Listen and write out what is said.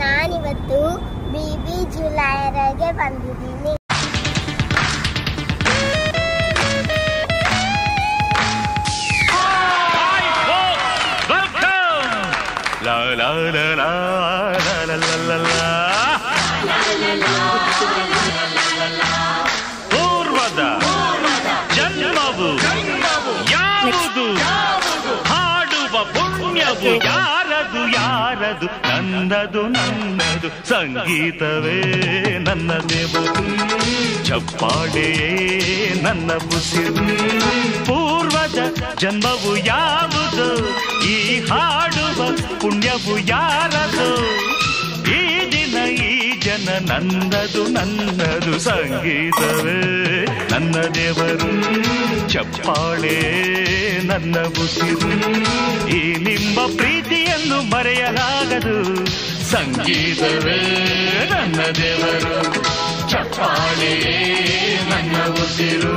ನಾನಿವತ್ತು BB ಜ್ಯುವೆಲರಿಗೆ ಬಂದಿದ್ದೀನಿ. ಪೂರ್ವದ ಜನ್ಮವು ಯಾವುದು, ಹಾಡುವ ಪುಣ್ಯವು ಯಾರದು ಯಾರದು, ನನ್ನದು ನನ್ನದು ಸಂಗೀತವೇ ನನ್ನ ದೇವು, ಚಪ್ಪಾಳೆಯೇ ನನ್ನ ಉಸಿರು. ಪೂರ್ವದ ಜನ್ಮವು ಯಾವುದು, ಈ ಹಾಡುವ ಪುಣ್ಯವು ಯಾರದು, ಈ ದಿನ ಈ ಜನ ನನ್ನದು ನನ್ನದು ಸಂಗೀತವೇ ನನ್ನ ದೇವರು, ಚಪ್ಪಾಳೆ ನನ್ನ ಉಸಿರು. ಈ ನಿಮ್ಮ ಪ್ರೀತಿಯನ್ನು ಮರೆಯಲಾಗದು, ಸಂಗೀತವೇ ನನ್ನ ದೇವರು, ಚಪ್ಪಾಳೆ ನನ್ನ ಉಸಿರು.